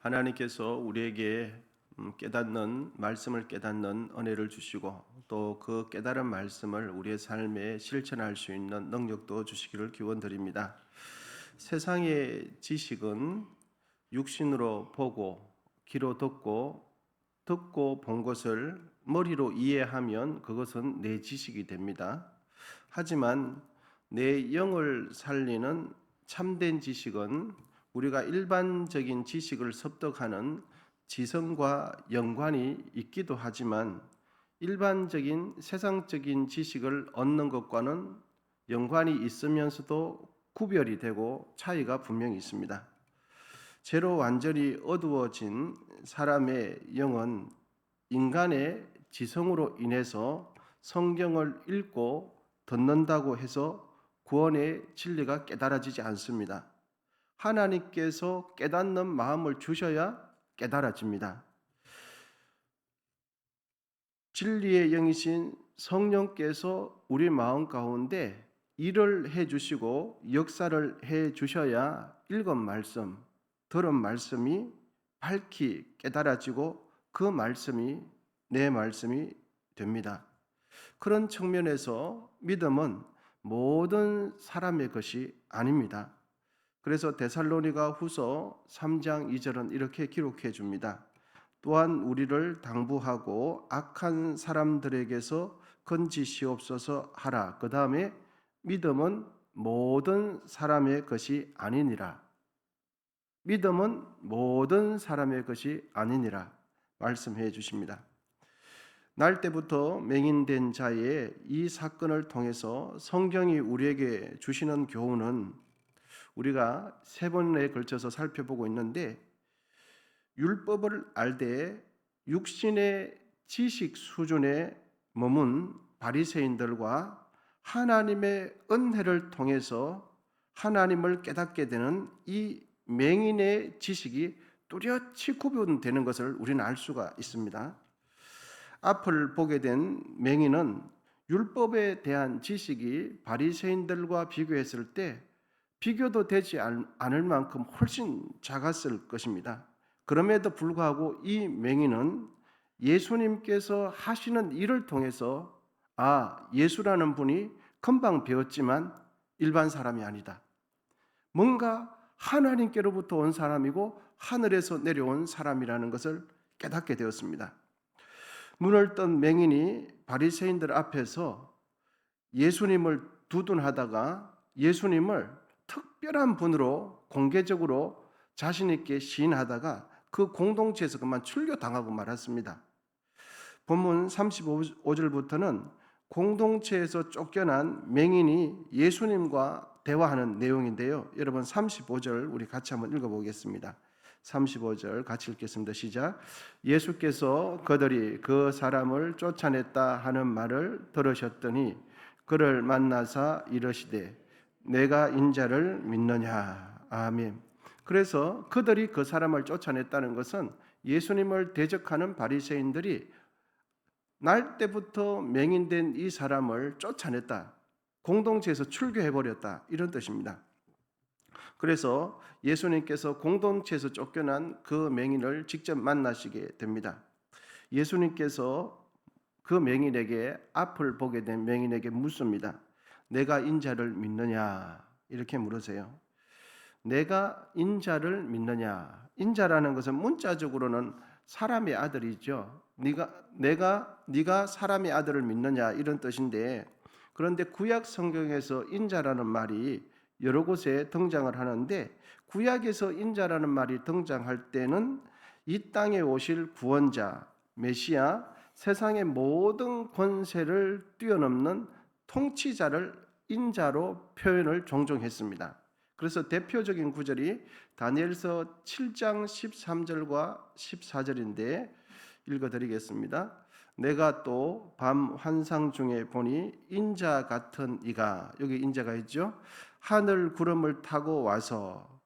하나님께서 우리에게 깨닫는 말씀을 깨닫는 은혜를 주시고 또 그 깨달은 말씀을 우리의 삶에 실천할 수 있는 능력도 주시기를 기원드립니다. 세상의 지식은 육신으로 보고 귀로 듣고 듣고 본 것을 머리로 이해하면 그것은 내 지식이 됩니다. 하지만 내 영을 살리는 참된 지식은 우리가 일반적인 지식을 습득하는 지성과 연관이 있기도 하지만 일반적인 세상적인 지식을 얻는 것과는 연관이 있으면서도 구별이 되고 차이가 분명히 있습니다. 죄로 완전히 어두워진 사람의 영은 인간의 지성으로 인해서 성경을 읽고 듣는다고 해서 구원의 진리가 깨달아지지 않습니다. 하나님께서 깨닫는 마음을 주셔야 깨달아집니다. 진리의 영이신 성령께서 우리 마음 가운데 일을 해주시고 역사를 해주셔야 읽은 말씀, 들은 말씀이 밝히 깨달아지고 그 말씀이 내 말씀이 됩니다. 그런 측면에서 믿음은 모든 사람의 것이 아닙니다. 그래서 데살로니가 후서 3장 2절은 이렇게 기록해 줍니다. 또한 우리를 당부하고 악한 사람들에게서 건지시옵소서 하라. 그 다음에 믿음은 모든 사람의 것이 아니니라. 믿음은 모든 사람의 것이 아니니라 말씀해 주십니다. 날 때부터 맹인된 자의 이 사건을 통해서 성경이 우리에게 주시는 교훈은 우리가 세 번에 걸쳐서 살펴보고 있는데, 율법을 알되 육신의 지식 수준에 머문 바리새인들과 하나님의 은혜를 통해서 하나님을 깨닫게 되는 이 맹인의 지식이 뚜렷이 구분되는 것을 우리는 알 수가 있습니다. 앞을 보게 된 맹인은 율법에 대한 지식이 바리새인들과 비교했을 때 비교도 되지 않을 만큼 훨씬 작았을 것입니다. 그럼에도 불구하고 이 맹인은 예수님께서 하시는 일을 통해서 예수라는 분이 금방 배웠지만 일반 사람이 아니다. 뭔가 하나님께로부터 온 사람이고 하늘에서 내려온 사람이라는 것을 깨닫게 되었습니다. 눈을 뜬 맹인이 바리새인들 앞에서 예수님을 두둔하다가 예수님을 특별한 분으로 공개적으로 자신 있게 시인하다가 그 공동체에서 그만 출교당하고 말았습니다. 본문 35절부터는 공동체에서 쫓겨난 맹인이 예수님과 대화하는 내용인데요. 여러분 35절 우리 같이 한번 읽어보겠습니다. 35절 같이 읽겠습니다. 시작. 예수께서 그들이 그 사람을 쫓아냈다 하는 말을 들으셨더니 그를 만나사 이르시되 내가 인자를 믿느냐. 아멘. 그래서 그들이 그 사람을 쫓아냈다는 것은 예수님을 대적하는 바리새인들이 날 때부터 맹인된 이 사람을 쫓아냈다. 공동체에서 출교해버렸다. 이런 뜻입니다. 그래서 예수님께서 공동체에서 쫓겨난 그 맹인을 직접 만나시게 됩니다. 예수님께서 그 맹인에게 앞을 보게 된 맹인에게 묻습니다. 내가 인자를 믿느냐? 이렇게 물으세요. 내가 인자를 믿느냐? 인자라는 것은 문자적으로는 사람의 아들이죠. 네가 사람의 아들을 믿느냐 이런 뜻인데, 그런데 구약 성경에서 인자라는 말이 여러 곳에 등장을 하는데 구약에서 인자라는 말이 등장할 때는 이 땅에 오실 구원자, 메시아, 세상의 모든 권세를 뛰어넘는 통치자를 인자로 표현을 종종 했습니다. 그래서 대표적인 구절이 다니엘서 7장 13절과 14절인데 읽어드리겠습니다. 내가 또 밤 환상 중에 보니 인자 같은 이가, 여기 인자가 있죠, 하늘 구름을 타고 와서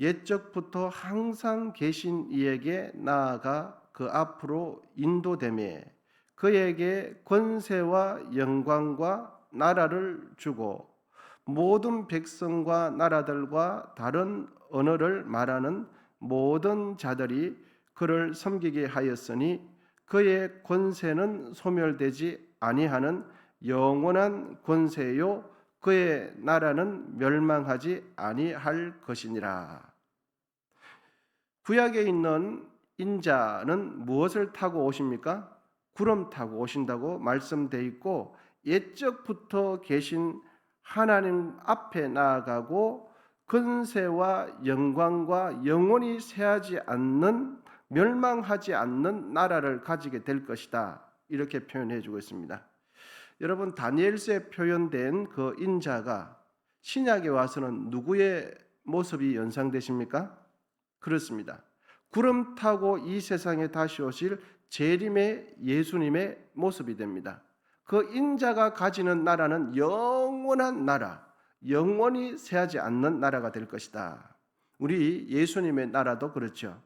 옛적부터 항상 계신 이에게 나아가 그 앞으로 인도되매 그에게 권세와 영광과 나라를 주고 모든 백성과 나라들과 다른 언어를 말하는 모든 자들이 그를 섬기게 하였으니 그의 권세는 소멸되지 아니하는 영원한 권세요 그의 나라는 멸망하지 아니할 것이니라. 구약에 있는 인자는 무엇을 타고 오십니까? 구름 타고 오신다고 말씀되어 있고 옛적부터 계신 하나님 앞에 나아가고 권세와 영광과 영원히 쇠하지 않는 멸망하지 않는 나라를 가지게 될 것이다. 이렇게 표현해 주고 있습니다. 여러분 다니엘서에 표현된 그 인자가 신약에 와서는 누구의 모습이 연상되십니까? 그렇습니다. 구름 타고 이 세상에 다시 오실 재림의 예수님의 모습이 됩니다. 그 인자가 가지는 나라는 영원한 나라, 영원히 쇠하지 않는 나라가 될 것이다. 우리 예수님의 나라도 그렇죠.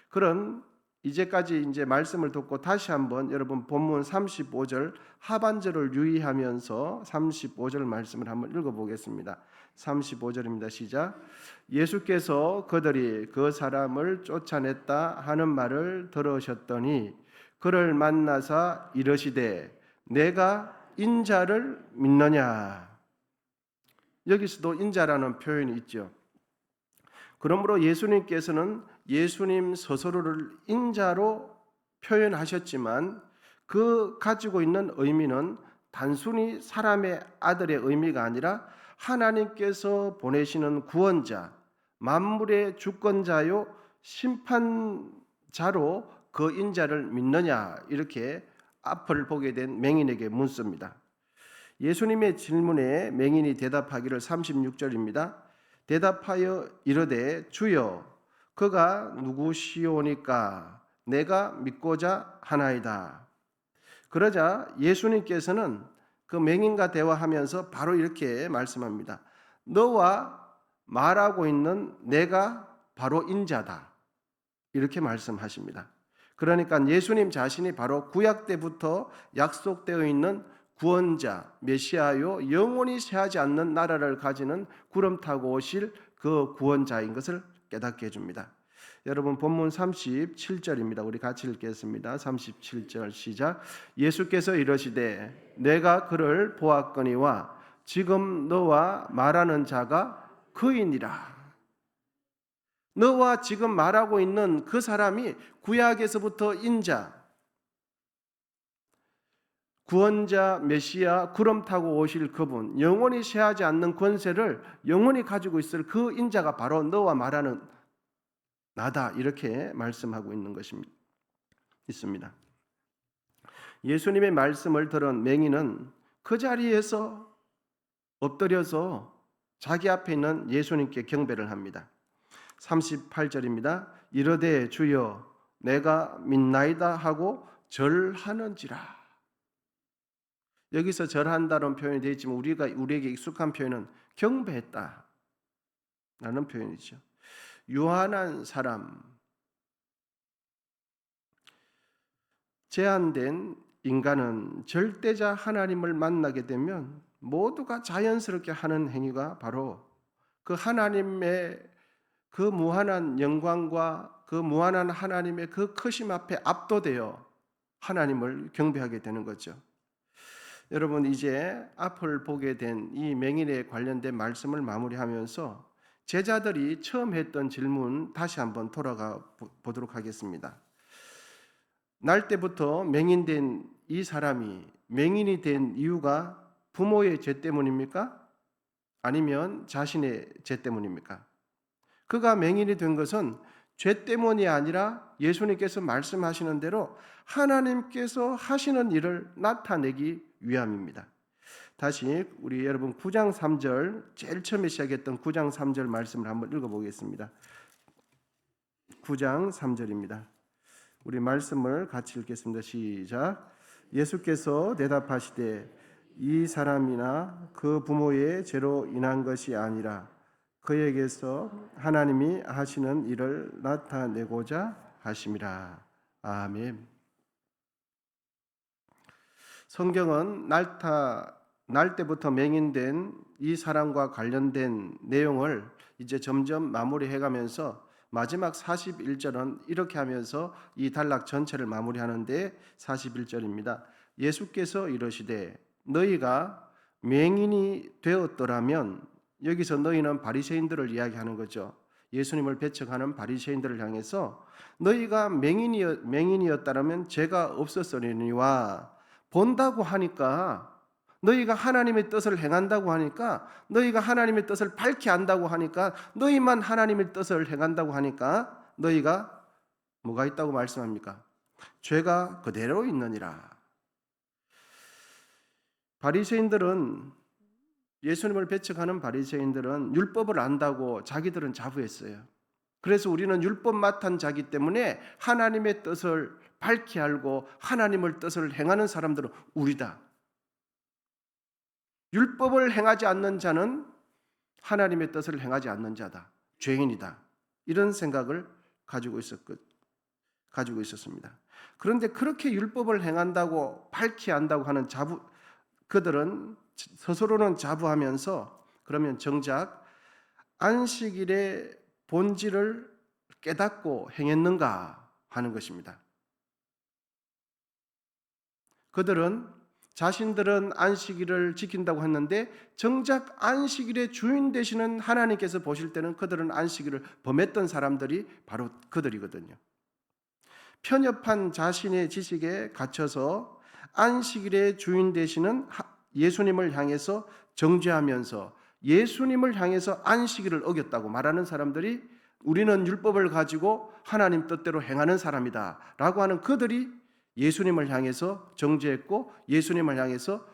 그런 이제까지 이제 말씀을 듣고 다시 한번 여러분 본문 35절 하반절을 유의하면서 35절 말씀을 한번 읽어보겠습니다. 35절입니다. 시작. 예수께서 그들이 그 사람을 쫓아냈다 하는 말을 들으셨더니 그를 만나사 이르시되 내가 인자를 믿느냐. 여기서도 인자라는 표현이 있죠. 그러므로 예수님께서는 예수님 스스로를 인자로 표현하셨지만 그 가지고 있는 의미는 단순히 사람의 아들의 의미가 아니라 하나님께서 보내시는 구원자, 만물의 주권자요 심판자로 그 인자를 믿느냐 이렇게 앞을 보게 된 맹인에게 묻습니다. 예수님의 질문에 맹인이 대답하기를 36절입니다. 대답하여 이르되 주여 그가 누구시오니까 내가 믿고자 하나이다. 그러자 예수님께서는 그 맹인과 대화하면서 바로 이렇게 말씀합니다. 너와 말하고 있는 내가 바로 인자다. 이렇게 말씀하십니다. 그러니까 예수님 자신이 바로 구약 때부터 약속되어 있는 구원자, 메시아요 영원히 쇠하지 않는 나라를 가지는 구름 타고 오실 그 구원자인 것을 깨닫게 해줍니다. 여러분 본문 37절입니다. 우리 같이 읽겠습니다. 37절 시작. 예수께서 이르시되 내가 그를 보았거니와 지금 너와 말하는 자가 그이니라. 너와 지금 말하고 있는 그 사람이 구약에서부터 인자, 구원자, 메시아, 구름 타고 오실 그분, 영원히 쇠하지 않는 권세를 영원히 가지고 있을 그 인자가 바로 너와 말하는 나다. 이렇게 말씀하고 있는 것입니다. 있습니다. 예수님의 말씀을 들은 맹인은 그 자리에서 엎드려서 자기 앞에 있는 예수님께 경배를 합니다. 38절입니다. 이르되 주여 내가 믿나이다 하고 절하는지라. 여기서 절한다는 표현이 되어 있지만 우리에게 익숙한 표현은 경배했다 라는 표현이죠. 유한한 사람, 제한된 인간은 절대자 하나님을 만나게 되면 모두가 자연스럽게 하는 행위가 바로 그 하나님의 그 무한한 영광과 그 무한한 하나님의 그 크심 앞에 압도되어 하나님을 경배하게 되는 거죠. 여러분 이제 앞을 보게 된 이 맹인에 관련된 말씀을 마무리하면서 제자들이 처음 했던 질문 다시 한번 돌아가 보도록 하겠습니다. 날 때부터 맹인된 이 사람이 맹인이 된 이유가 부모의 죄 때문입니까? 아니면 자신의 죄 때문입니까? 그가 맹인이 된 것은 죄 때문이 아니라 예수님께서 말씀하시는 대로 하나님께서 하시는 일을 나타내기 위함입니다. 다시 우리 여러분 9장 3절 제일 처음에 시작했던 9장 3절 말씀을 한번 읽어보겠습니다. 9장 3절입니다. 우리 말씀을 같이 읽겠습니다. 시작. 예수께서 대답하시되 이 사람이나 그 부모의 죄로 인한 것이 아니라 그에게서 하나님이 하시는 일을 나타내고자 하심이라. 아멘. 성경은 날 때부터 맹인된 이 사람과 관련된 내용을 이제 점점 마무리해가면서 마지막 41절은 이렇게 하면서 이 단락 전체를 마무리하는데 41절입니다. 예수께서 이르시되 너희가 맹인이 되었더라면, 여기서 너희는 바리새인들을 이야기하는 거죠. 예수님을 배척하는 바리새인들을 향해서 너희가 맹인이었다면 죄가 없었으리니와, 본다고 하니까, 너희가 하나님의 뜻을 행한다고 하니까, 너희가 하나님의 뜻을 밝히 안다고 하니까, 너희만 하나님의 뜻을 행한다고 하니까 너희가 뭐가 있다고 말씀합니까? 죄가 그대로 있느니라. 바리새인들은, 예수님을 배척하는 바리새인들은 율법을 안다고 자기들은 자부했어요. 그래서 우리는 율법 맡은 자기 때문에 하나님의 뜻을 밝히 알고 하나님의 뜻을 행하는 사람들은 우리다. 율법을 행하지 않는 자는 하나님의 뜻을 행하지 않는 자다. 죄인이다. 이런 생각을 가지고 있었습니다. 그런데 그렇게 율법을 행한다고 밝히 안다고 하는 그들은 스스로는 자부하면서 그러면 정작 안식일의 본질을 깨닫고 행했는가 하는 것입니다. 그들은 자신들은 안식일을 지킨다고 했는데 정작 안식일의 주인 되시는 하나님께서 보실 때는 그들은 안식일을 범했던 사람들이 바로 그들이거든요. 편협한 자신의 지식에 갇혀서 안식일의 주인 되시는 예수님을 향해서 정죄하면서 예수님을 향해서 안식일을 어겼다고 말하는 사람들이, 우리는 율법을 가지고 하나님 뜻대로 행하는 사람이다 라고 하는 그들이 예수님을 향해서 정죄했고 예수님을 향해서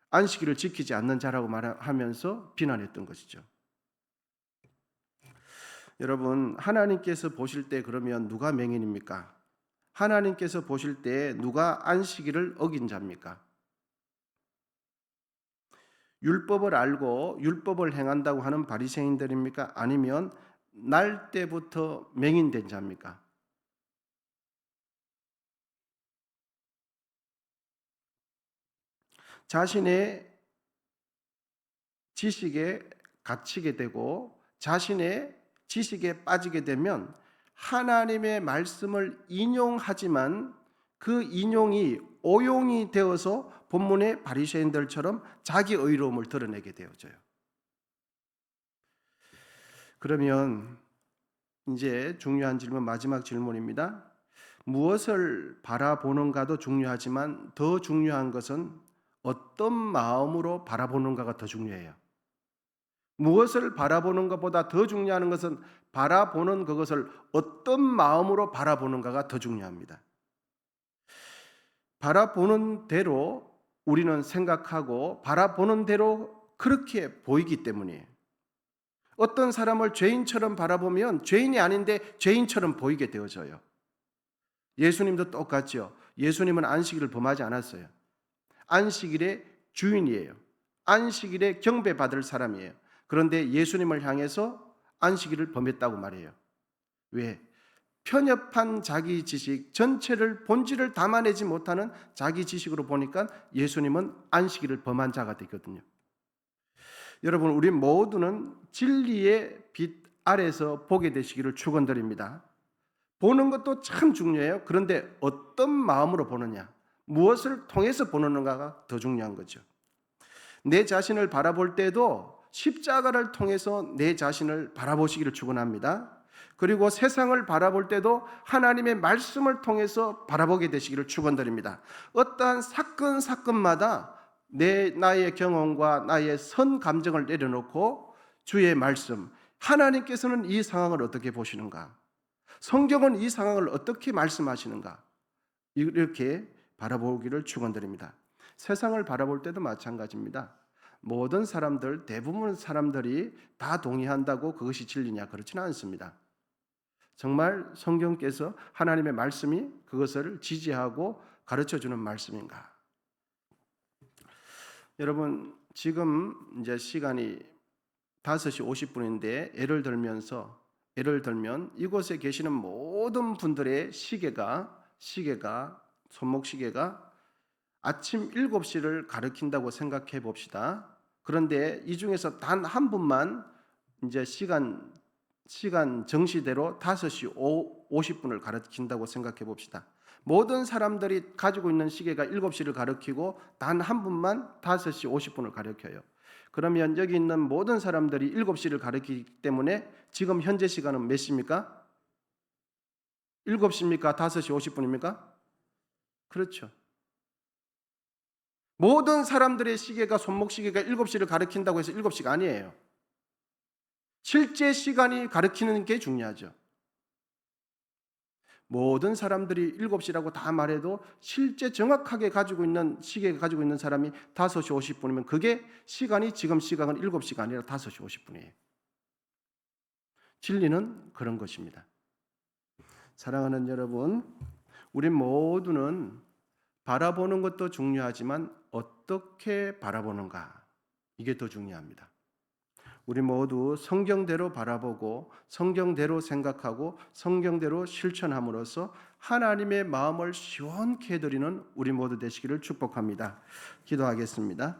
안식일을 지키지 않는 자라고 말하면서 비난했던 것이죠. 여러분, 하나님께서 보실 때 그러면 누가 맹인입니까? 하나님께서 보실 때 누가 안식일을 어긴 자입니까? 율법을 알고 율법을 행한다고 하는 바리새인들입니까? 아니면 날 때부터 맹인된 자입니까? 자신의 지식에 갇히게 되고 자신의 지식에 빠지게 되면 하나님의 말씀을 인용하지만 그 인용이 오용이 되어서 본문의 바리새인들처럼 자기 의로움을 드러내게 되어져요. 그러면 이제 중요한 질문, 마지막 질문입니다. 무엇을 바라보는가도 중요하지만 더 중요한 것은 어떤 마음으로 바라보는가가 더 중요해요. 무엇을 바라보는 것보다 더 중요한 것은 바라보는 그것을 어떤 마음으로 바라보는가가 더 중요합니다. 바라보는 대로 우리는 생각하고 바라보는 대로 그렇게 보이기 때문이에요. 어떤 사람을 죄인처럼 바라보면 죄인이 아닌데 죄인처럼 보이게 되어져요. 예수님도 똑같죠. 예수님은 안식일을 범하지 않았어요. 안식일의 주인이에요. 안식일에 경배받을 사람이에요. 그런데 예수님을 향해서 안식일을 범했다고 말해요. 왜? 편협한 자기 지식, 전체를 본질을 담아내지 못하는 자기 지식으로 보니까 예수님은 안식일을 범한 자가 되거든요. 여러분, 우리 모두는 진리의 빛 아래서 보게 되시기를 축원드립니다. 보는 것도 참 중요해요. 그런데 어떤 마음으로 보느냐, 무엇을 통해서 보느냐가 더 중요한 거죠. 내 자신을 바라볼 때도 십자가를 통해서 내 자신을 바라보시기를 축원합니다. 그리고 세상을 바라볼 때도 하나님의 말씀을 통해서 바라보게 되시기를 축원드립니다. 어떠한 사건마다 나의 경험과 나의 선 감정을 내려놓고 주의 말씀, 하나님께서는 이 상황을 어떻게 보시는가? 성경은 이 상황을 어떻게 말씀하시는가? 이렇게 바라보기를 축원드립니다. 세상을 바라볼 때도 마찬가지입니다. 모든 사람들, 대부분 사람들이 다 동의한다고 그것이 진리냐? 그렇지는 않습니다. 정말 성경께서 하나님의 말씀이 그것을 지지하고 가르쳐주는 말씀인가? 여러분, 지금 이제 시간이 5시 50분인데 예를 들면 이곳에 계시는 모든 분들의 시계가 손목 시계가 아침 7시를 가리킨다고 생각해 봅시다. 그런데 이 중에서 단 한 분만 이제 시간 시간 정시대로 5시 50분을 가르친다고 생각해 봅시다. 모든 사람들이 가지고 있는 시계가 7시를 가리키고 단 한 분만 5시 50분을 가리켜요. 그러면 여기 있는 모든 사람들이 7시를 가리키기 때문에 지금 현재 시간은 몇 시입니까? 7시입니까? 5시 50분입니까? 그렇죠. 모든 사람들의 시계가 손목 시계가 7시를 가리킨다고 해서 7시가 아니에요. 실제 시간이 가리키는 게 중요하죠. 모든 사람들이 7시라고 다 말해도 실제 정확하게 가지고 있는 시계가 가지고 있는 사람이 5시 50분이면 그게 시간이 지금 시각은 7시가 아니라 5시 50분이에요. 진리는 그런 것입니다. 사랑하는 여러분, 우리 모두는 바라보는 것도 중요하지만 어떻게 바라보는가 이게 더 중요합니다. 우리 모두 성경대로 바라보고 성경대로 생각하고 성경대로 실천함으로써 하나님의 마음을 시원케 해드리는 우리 모두 되시기를 축복합니다. 기도하겠습니다.